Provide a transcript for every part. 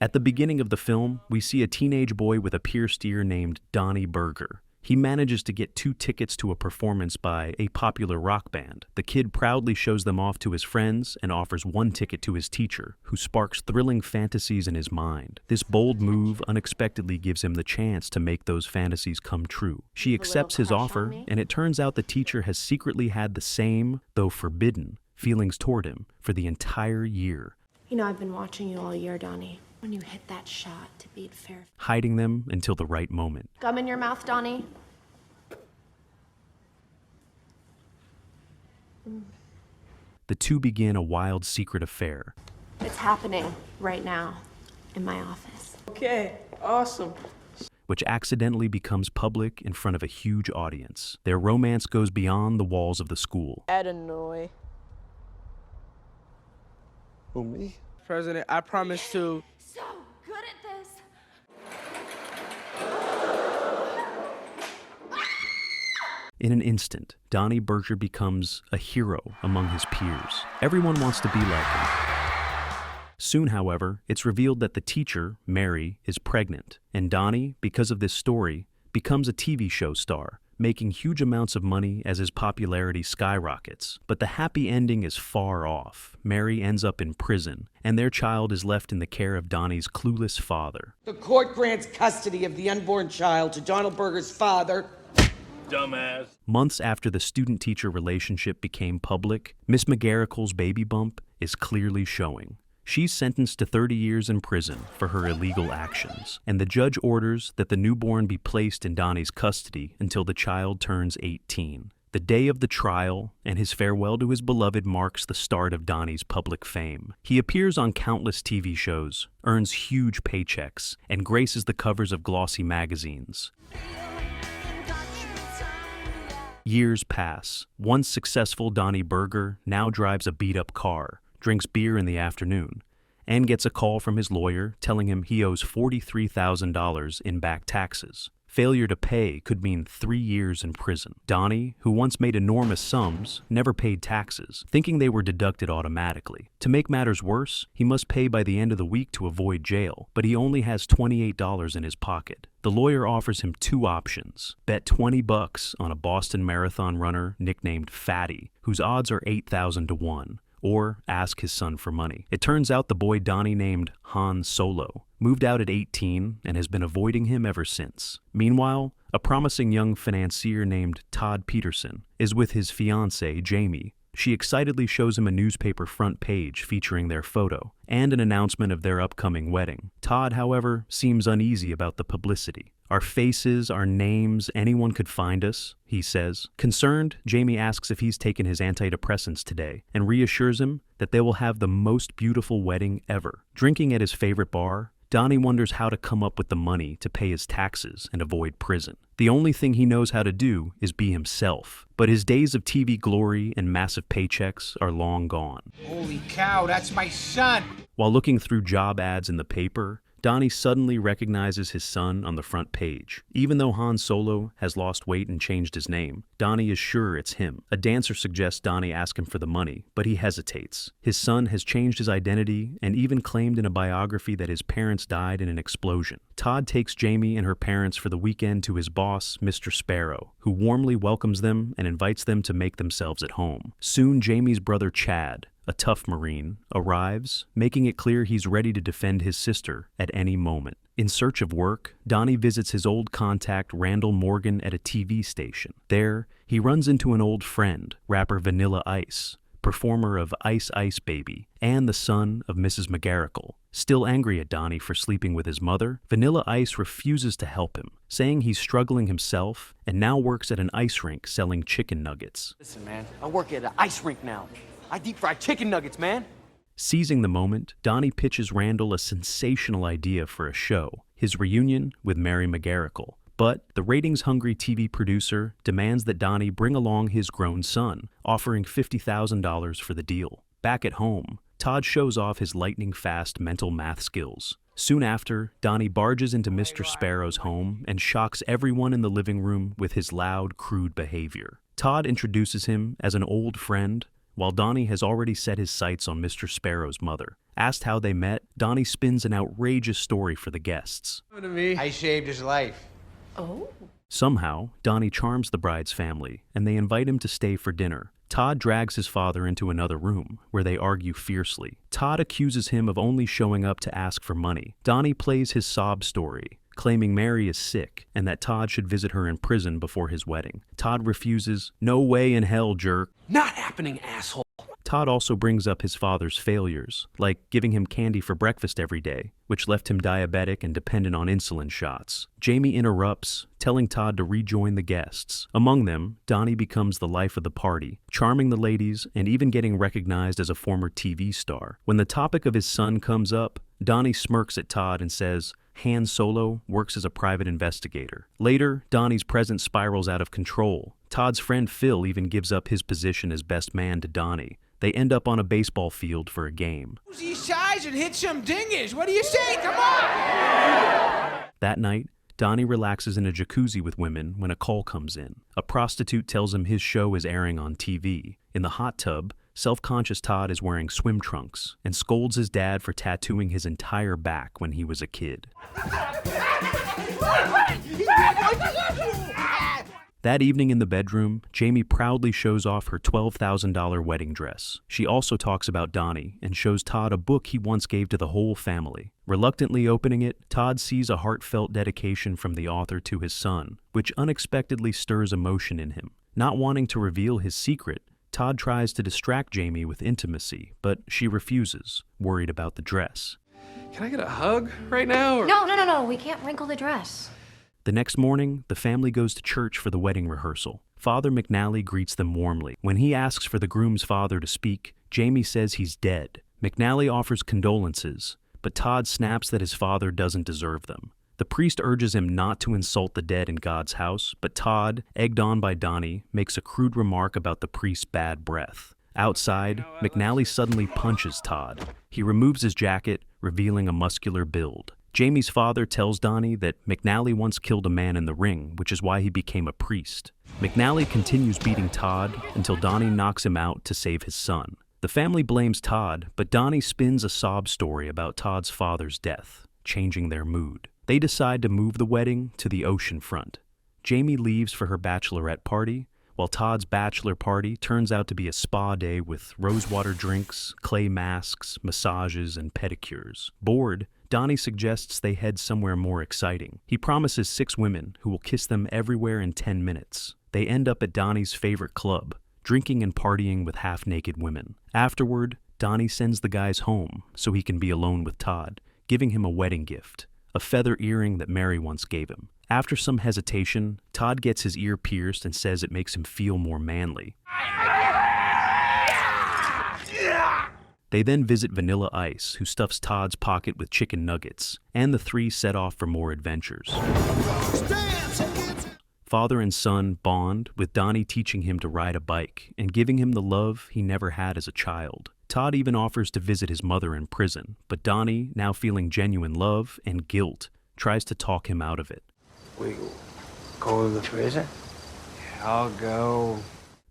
At the beginning of the film, we see a teenage boy with a pierced ear named Donnie Berger. He manages to get 2 tickets to a performance by a popular rock band. The kid proudly shows them off to his friends and offers 1 ticket to his teacher, who sparks thrilling fantasies in his mind. This bold move unexpectedly gives him the chance to make those fantasies come true. She accepts his offer, and it turns out the teacher has secretly had the same, though forbidden, feelings toward him for the entire year. You know, I've been watching you all year, Donnie. When you hit that shot to beat fair. Hiding them until the right moment. Gum in your mouth, Donnie. The two begin a wild secret affair. It's happening right now in my office. Okay, awesome. Which accidentally becomes public in front of a huge audience. Their romance goes beyond the walls of the school. Adenoy. Who, me? President, I promise to. So good at this. In an instant, Donnie Berger becomes a hero among his peers. Everyone wants to be like him. Soon, however, it's revealed that the teacher, Mary, is pregnant, and Donnie, because of this story, becomes a TV show star, making huge amounts of money as his popularity skyrockets. But the happy ending is far off. Mary ends up in prison, and their child is left in the care of Donnie's clueless father. The court grants custody of the unborn child to Donald Berger's father. Dumbass. Months after the student-teacher relationship became public, Miss Mcgerrickle's baby bump is clearly showing. She's sentenced to 30 years in prison for her illegal actions, and the judge orders that the newborn be placed in Donnie's custody until the child turns 18. The day of the trial and his farewell to his beloved marks the start of Donnie's public fame. He appears on countless TV shows, earns huge paychecks, and graces the covers of glossy magazines. Years pass. Once successful Donnie Berger now drives a beat-up car, drinks beer in the afternoon, and gets a call from his lawyer telling him he owes $43,000 in back taxes. Failure to pay could mean 3 years in prison. Donnie, who once made enormous sums, never paid taxes, thinking they were deducted automatically. To make matters worse, he must pay by the end of the week to avoid jail, but he only has $28 in his pocket. The lawyer offers him 2 options. Bet $20 on a Boston Marathon runner nicknamed Fatty, whose odds are 8,000 to 1. Or ask his son for money. It turns out the boy Donnie named Han Solo moved out at 18 and has been avoiding him ever since. Meanwhile, a promising young financier named Todd Peterson is with his fiancée, Jamie. She excitedly shows him a newspaper front page featuring their photo and an announcement of their upcoming wedding. Todd, however, seems uneasy about the publicity. Our faces, our names, anyone could find us, he says. Concerned, Jamie asks if he's taken his antidepressants today and reassures him that they will have the most beautiful wedding ever. Drinking at his favorite bar, Donnie wonders how to come up with the money to pay his taxes and avoid prison. The only thing he knows how to do is be himself, but his days of TV glory and massive paychecks are long gone. Holy cow, that's my son! While looking through job ads in the paper, Donnie suddenly recognizes his son on the front page. Even though Han Solo has lost weight and changed his name, Donnie is sure it's him. A dancer suggests Donnie ask him for the money, but he hesitates. His son has changed his identity and even claimed in a biography that his parents died in an explosion. Todd takes Jamie and her parents for the weekend to his boss, Mr. Sparrow, who warmly welcomes them and invites them to make themselves at home. Soon, Jamie's brother Chad, a tough Marine, arrives, making it clear he's ready to defend his sister at any moment. In search of work, Donnie visits his old contact Randall Morgan at a TV station. There, he runs into an old friend, rapper Vanilla Ice, performer of Ice Ice Baby, and the son of Mrs. Mcgerrickle. Still angry at Donnie for sleeping with his mother, Vanilla Ice refuses to help him, saying he's struggling himself and now works at an ice rink selling chicken nuggets. Listen, man, I work at an ice rink now. I deep fry chicken nuggets, man. Seizing the moment, Donnie pitches Randall a sensational idea for a show, his reunion with Mary Mcgerrickle. But the ratings-hungry TV producer demands that Donnie bring along his grown son, offering $50,000 for the deal. Back at home, Todd shows off his lightning-fast mental math skills. Soon after, Donnie barges into Mr. Sparrow's home and shocks everyone in the living room with his loud, crude behavior. Todd introduces him as an old friend, while Donnie has already set his sights on Mr. Sparrow's mother. Asked how they met, Donnie spins an outrageous story for the guests. I saved his life. Oh? Somehow, Donnie charms the bride's family, and they invite him to stay for dinner. Todd drags his father into another room, where they argue fiercely. Todd accuses him of only showing up to ask for money. Donnie plays his sob story, claiming Mary is sick and that Todd should visit her in prison before his wedding. Todd refuses. "No way in hell, jerk." Not happening, asshole. Todd also brings up his father's failures, like giving him candy for breakfast every day, which left him diabetic and dependent on insulin shots. Jamie interrupts, telling Todd to rejoin the guests. Among them, Donnie becomes the life of the party, charming the ladies and even getting recognized as a former TV star. When the topic of his son comes up, Donnie smirks at Todd and says, Han Solo works as a private investigator. Later, Donnie's presence spirals out of control. Todd's friend Phil even gives up his position as best man to Donnie. They end up on a baseball field for a game. These sides and hit some dingers. What do you say? Come on! That night, Donnie relaxes in a jacuzzi with women when a call comes in. A prostitute tells him his show is airing on TV. In the hot tub, self-conscious Todd is wearing swim trunks and scolds his dad for tattooing his entire back when he was a kid. That evening in the bedroom, Jamie proudly shows off her $12,000 wedding dress. She also talks about Donnie and shows Todd a book he once gave to the whole family. Reluctantly opening it, Todd sees a heartfelt dedication from the author to his son, which unexpectedly stirs emotion in him. Not wanting to reveal his secret, Todd tries to distract Jamie with intimacy, but she refuses, worried about the dress. Can I get a hug right now? Or... No, we can't wrinkle the dress. The next morning, the family goes to church for the wedding rehearsal. Father McNally greets them warmly. When he asks for the groom's father to speak, Jamie says he's dead. McNally offers condolences, but Todd snaps that his father doesn't deserve them. The priest urges him not to insult the dead in God's house, but Todd, egged on by Donnie, makes a crude remark about the priest's bad breath. Outside, McNally suddenly punches Todd. He removes his jacket, revealing a muscular build. Jamie's father tells Donnie that McNally once killed a man in the ring, which is why he became a priest. McNally continues beating Todd until Donnie knocks him out to save his son. The family blames Todd, but Donnie spins a sob story about Todd's father's death, changing their mood. They decide to move the wedding to the ocean front. Jamie leaves for her bachelorette party, while Todd's bachelor party turns out to be a spa day with rosewater drinks, clay masks, massages, and pedicures. Bored, Donnie suggests they head somewhere more exciting. He promises 6 women who will kiss them everywhere in 10 minutes. They end up at Donnie's favorite club, drinking and partying with half-naked women. Afterward, Donnie sends the guys home so he can be alone with Todd, giving him a wedding gift, a feather earring that Mary once gave him. After some hesitation, Todd gets his ear pierced and says it makes him feel more manly. They then visit Vanilla Ice, who stuffs Todd's pocket with chicken nuggets, and the 3 set off for more adventures. Father and son bond, with Donnie teaching him to ride a bike and giving him the love he never had as a child. Todd even offers to visit his mother in prison, but Donnie, now feeling genuine love and guilt, tries to talk him out of it. We go to the prison? Yeah, I'll go.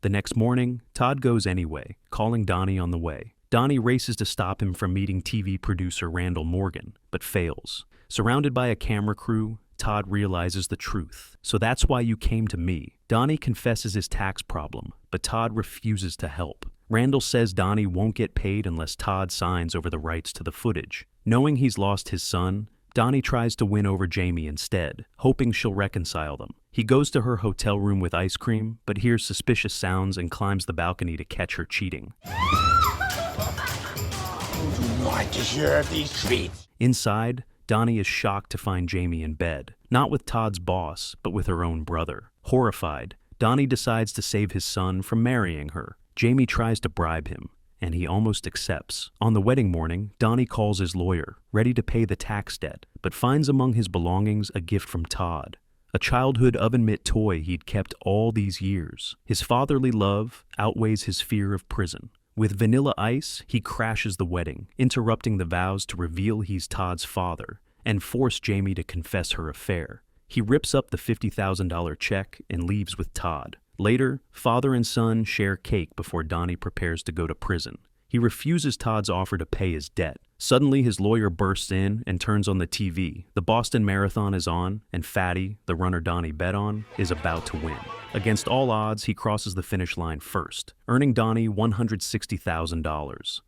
The next morning, Todd goes anyway, calling Donnie on the way. Donnie races to stop him from meeting TV producer Randall Morgan, but fails. Surrounded by a camera crew, Todd realizes the truth. "So that's why you came to me." Donnie confesses his tax problem, but Todd refuses to help. Randall says Donnie won't get paid unless Todd signs over the rights to the footage. Knowing he's lost his son, Donnie tries to win over Jamie instead, hoping she'll reconcile them. He goes to her hotel room with ice cream, but hears suspicious sounds and climbs the balcony to catch her cheating. Want to share these treats? Inside, Donnie is shocked to find Jamie in bed, not with Todd's boss, but with her own brother. Horrified, Donnie decides to save his son from marrying her. Jamie tries to bribe him, and he almost accepts. On the wedding morning, Donnie calls his lawyer, ready to pay the tax debt, but finds among his belongings a gift from Todd, a childhood oven mitt toy he'd kept all these years. His fatherly love outweighs his fear of prison. With Vanilla Ice, he crashes the wedding, interrupting the vows to reveal he's Todd's father and force Jamie to confess her affair. He rips up the $50,000 check and leaves with Todd. Later, father and son share cake before Donnie prepares to go to prison. He refuses Todd's offer to pay his debt. Suddenly, his lawyer bursts in and turns on the TV. The Boston Marathon is on, and Fatty, the runner Donnie bet on, is about to win. Against all odds, he crosses the finish line first, earning Donnie $160,000.